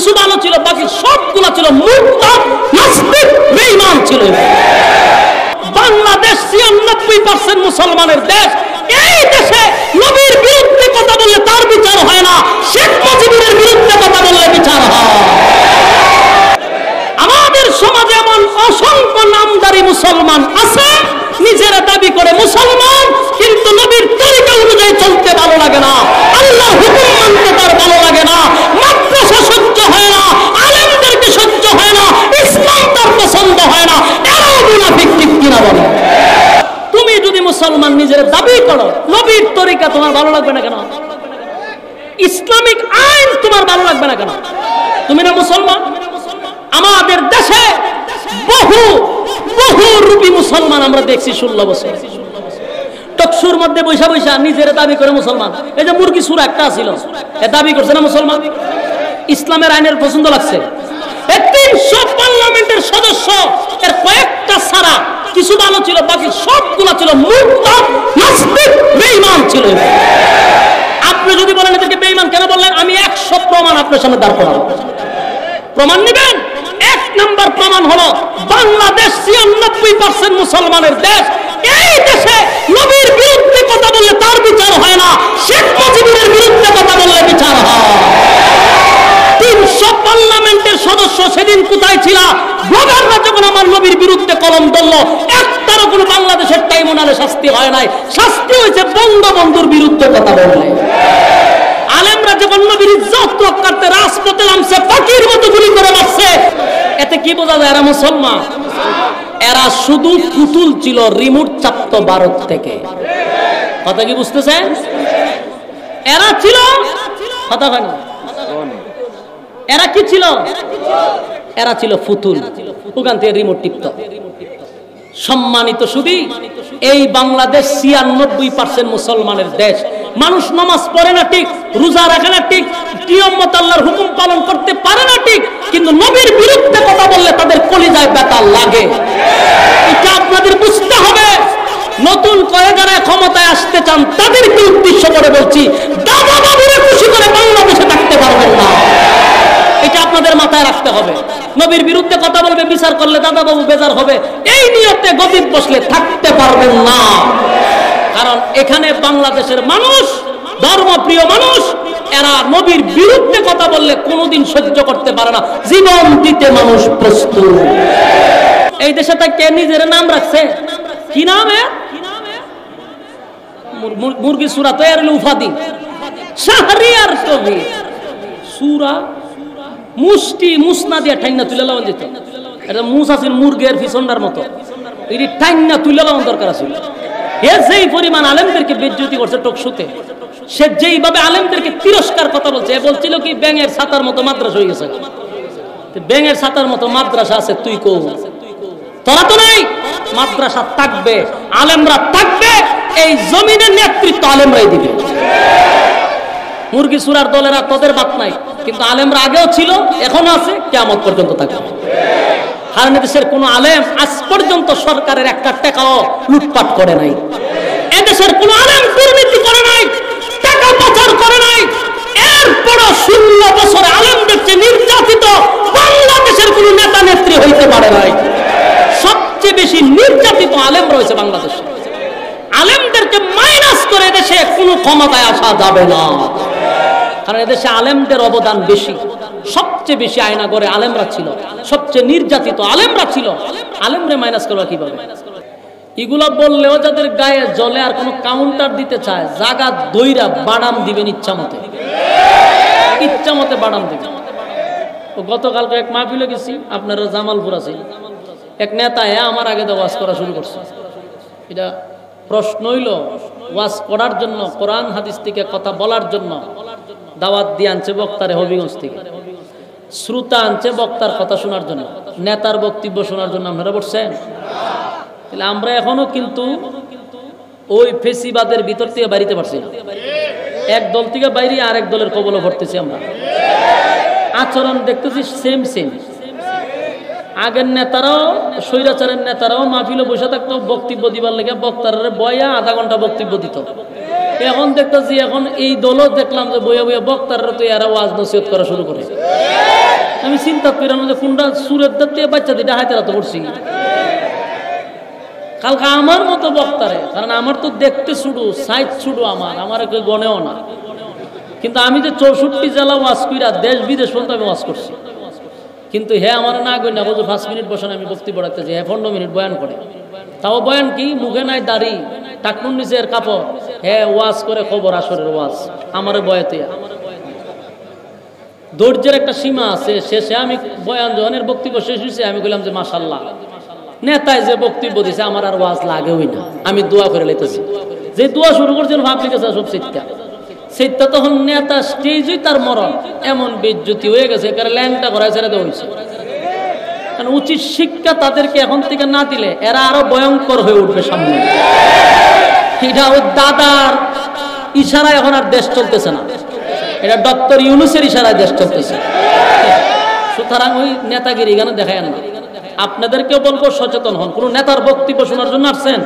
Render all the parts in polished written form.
কিছু ভালো ছিল, বাকি সবগুলো ছিল মুরতাদ, নাস্তিক, বেঈমান ছিল। বাংলাদেশ ৯৬% মুসলমানের দেশ। এই দেশে নবীর বিরুদ্ধে কথা বললে তার বিচার হয় না, শেখ মুজিবের বিরুদ্ধে কথা বললে বিচার হয়। আমাদের সমাজে এমন অসংখ্য নামদারি মুসলমান আছে, নিজেরা দাবি করে মুসলমান, কিন্তু নবীর তরিকা অনুযায়ী চলতে ভালো লাগে না, আল্লাহর হুকুম মানতে তার ভালো লাগে না, মাদ্রাসা সহ্য হয় না, আলেমদেরকে সহ্য হয় না, ইসলাম তার পছন্দ হয় না। এরাও মুনাফিক, ঠিক কিনা বলে? তুমি যদি মুসলমান নিজের দাবি করো, নবীর তরিকা তোমার ভালো লাগবে না কেন? ইসলামিক আইন তোমার ভালো লাগবে না কেন? তুমি না মুসলমান? আমাদের দেশে বহু রূপী মুসলমান আমরা দেখছি 16 বছর টকসুর মধ্যে বৈশা বৈশা নিজের দাবি করে মুসলমান। এই যে মুরগি সুরা একটা ছিল, এ দাবি করছে না মুসলমান, ইসলামের আইনের পছন্দ লাগছে। 300 পার্লামেন্টের সদস্য, এর কয়েকটা ছাড়া কিছু ভালো ছিল, বাকি সবগুলো ছিল মুরতাদ, নাস্তিক, বেঈমান ছিল। আপনি যদি বলেন এদেরকে বেঈমান কেন বললেন, আমি 100 প্রমাণ আপনার সামনে দাঁড় করাবো। প্রমাণ নেবেন? 1 নম্বর প্রমাণ হলো বাংলাদেশ ৯৬% মুসলমানের দেশ। এই দেশে নবীর বিরুদ্ধে কথা বললে তার বিচার হয় না, শেখ মুজিবের বিরুদ্ধে কথা বললে বিচার হয়। 300 পার্লামেন্টের সদস্য সেদিন কোথায় ছিল? ব্লগাররা যখন আমার নবীর বিরুদ্ধে কলম ধরলো, একটারও কোনো বাংলাদেশের ট্রাইব্যুনালে শাস্তি হয় নাই, শাস্তি হয়েছে বঙ্গবন্ধুর বিরুদ্ধে কথা বললে। আলেমরা যখন নবীর ইজ্জত রক্ষার্থে রাজপথে নামছে, ফকির মতো গুলি করে মারছে, এতে কি বোঝা যায় এরা মুসলমান? এরা শুধু পুতুল ছিল, রিমোট চাপ্ত ভারত থেকে। কথা কি বুঝতেছেন? এরা ছিল কথা হয় না, এরা কি ছিল? এরা ছিল ফুতুল, ওখান থেকে রিমোট টিপত। সম্মানিত শুধু এই বাংলাদেশ ৯৬% মুসলমানের দেশ। মানুষ নামাজ পড়ে না ঠিক, রোজা রাখে না ঠিক, নিয়ম মতো আল্লাহর হুকুম পালন করতে পারে না ঠিক, কিন্তু নবীর বিরুদ্ধে কথা বললে তাদের কলিজায় ব্যথা লাগে। এটা আপনাদের বুঝতে হবে। নতুন করে যারা ক্ষমতায় আসতে চান তাদেরকে উদ্দেশ্য করে বলছি, দাদা বাবুরে খুশি করে বাংলাদেশে থাকতে পারবেন না, এটা আপনাদের মাথায় রাখতে হবে। নবীর বিরুদ্ধে কথা বলবে, বিচার করলে দাদা বাবু বেজার হবে, এই নিয়তে গদিতে বসলে থাকতে পারবেন না। কারণ এখানে বাংলাদেশের মানুষ, ধর্মপ্রিয় মানুষ, এরা নবীর বিরুদ্ধে কথা বললে কোনোদিন সহ্য করতে পারে না, জীবন দিতে মানুষ প্রস্তুত। এই দেশে তাকে নিজের নাম রাখছে, কি নামে? মুরগি সুরা তো এর উপাধি, শাহরিয়ার কবি সুরা মুষ্টি মুসনা দিয়ে ঠাইনা তুলে লাগান যেত। এটা মুস আছিল মুরগের পিছনটার মতো, এটি ঠাইনা তুলে লাগান দরকার আছে। এ যেই পরিমাণ আলেমদেরকে বেজ্জতি করছে টকশুতে, সে যেইভাবে আলেমদেরকে তিরস্কার কথা বলছে, এ বলছিল কি ব্যাঙের ছাতার মতো মাদ্রাসা হয়ে গেছে। ব্যাঙের ছাতার মতো মাদ্রাসা আছে, তুই কো তোরা তো নাই। মাদ্রাসা থাকবে, আলেমরা থাকবে, এই জমিনের নেতৃত্ব আলেমরাই দিবে। মুরগি সুরার দলেরা তোদের বাত নাই, কিন্তু আলেমরা আগেও ছিল, এখনো আছে, কিয়ামত পর্যন্ত থাকবে। কারণ এদেশের কোন আলেম আজ পর্যন্ত সরকারের একটা টাকাও লুটপাট করে নাই, এদেশের কোন আলেম দুর্নীতি করে নাই, টাকা পাচার করে নাই। এরপরও 16 বছরে আলেমদের চেয়ে নির্যাতিত বাংলাদেশের কোন নেতা নেত্রী হইতে পারে নাই। সবচেয়ে বেশি নির্যাতিত আলেমরা হয়েছে বাংলাদেশে। আলেমদেরকে মাইনাস করে দেশে কোনো ক্ষমতায় আসা যাবে না, কারণ এদেশে আলেমদের অবদান বেশি। সবচেয়ে বেশি আয়নাগরে আলেমরা ছিল, সবচেয়ে নির্যাতিত আলেমরা ছিল। আলেমরে মাইনাস করবা কিভাবে? এগুলা বললেও যাদের গায়ে জ্বলে আর কোনো কাউন্টার দিতে চায়, জায়গা দইরা বাড়াম দিবেন ইচ্ছা মতে, ইচ্ছা মতে বাড়াম দিবেন। গতকালকে এক মাহফিলে গেছি, আপনারা জামালপুর আছে, এক নেতা আমার আগে তো ওয়াজ করা শুরু করছে। এটা প্রশ্ন হইল, ওয়াজ করার জন্য, কোরআন হাদিস থেকে কথা বলার জন্য দাওয়াত দিয়ে আনছে বক্তারে হবিগঞ্জ থেকে, শ্রোতা আনছে বক্তার কথা শোনার জন্য, নেতার বক্তব্য শোনার জন্য। আপনারা বলছেন তাহলে আমরা এখনো কিন্তু ওই ফেসিবাদের ভিতর থেকে বাইরে পারছি না। এক দল থেকে বাইরে আরেক দলের কবলে ভরতেছি আমরা। আচরণ দেখতেছি সেম সেম। আগের নেতারাও স্বৈরাচারের নেতারাও মাহফিলে বসে থাকতো বক্তব্য দিবার লেগে বক্তারের বয়া আধা ঘন্টা বক্তব্য দিত। এখন দেখতেছি এখন এই দলও দেখলাম যে বইয়া বইয়া বক্তাররা তো এরা ওয়াজ নসিহত করা শুরু করে। আমি চিন্তা করলাম যে কোনটা সুরের দাঁত বাচ্চা দিটা হাইতে রাত করছি কালকে আমার মতো বক্তারে, কারণ আমার তো দেখতে শুরু সাইজ শুরু আমার কেউ গণেও না, কিন্তু আমি যে 64 জেলা ওয়াজ কইরা দেশ বিদেশ পর্যন্ত আমি ওয়াজ করছি, কিন্তু হ্যাঁ আমার না কই না বলছে 5 মিনিট বসে আমি বক্তব্য রাখতেছি, হ্যাঁ 15 মিনিট বয়ান করে। তাও বয়ান কি মুখে নাই দাড়ি টাকুন নিচের কাপড়, হ্যাঁ ওয়াজ করে খবর আসরের ওয়াজ আমার বয়াতে। ধৈর্যের একটা সীমা আছে, শেষে আমি বয়ান জনের বক্তব্য শেষ হয়েছে আমি বললাম যে মাশাআল্লাহ নেতায় যে বক্তব্য দিছে আমার আর ওয়াজ লাগেই না, আমি দোয়া করে লেতেছি। যে দোয়া শুরু করছেন ভাবলি গেছে সব সেইটা তখন নেতা স্টেজই তার মরণ, এমন বেজ্জতি হয়ে গেছে কারণ ল্যাংটা করায় ছেড়ে দেওয়া হয়েছে। কারণ উচিত শিক্ষা তাদেরকে এখন থেকে না দিলে এরা আরো ভয়ঙ্কর হয়ে উঠবে সামনে। এটা ওই দাদার ইশারায় এখন আর দেশ চলতেছে না, এটা ডক্টর ইউনূসের ইশারায় দেশ চলতেছে। সুতরাং ওই নেতাগিরি এখানে দেখায় না। আপনাদেরকেও বলবো সচেতন হন। কোন নেতার বক্তব্য শোনার জন্য আসছেন?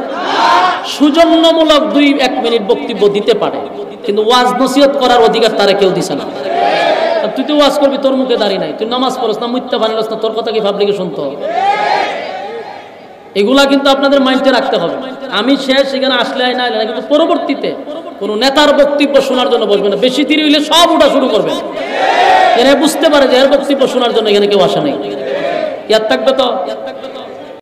সুজন্যমূলক 2-1 মিনিট বক্তব্য দিতে পারে, কিন্তু ওয়াজ নসিহত করার অধিকার তারা কেউ দিছে না। তুই তো ওয়াজ করবি, তোর মুখে দাঁড়িয়ে নাই, তুই নামাজ পড়স না, মিথ্যা বানাইস না, তোর কথা কি পাবলিকে শুনতো? এগুলা কিন্তু আপনাদের মাইন্ডে রাখতে হবে। আমি শেষ সেখানে আসলে না, কিন্তু পরবর্তীতে কোন নেতার বক্তব্য শোনার জন্য বসবে না। বেশি দেরি হইলে সব ওটা শুরু করবে, এরা বুঝতে পারে যে এর বক্তব্য শোনার জন্য এখানে কেউ আসে নাই। ইয়াদ থাকবে তো।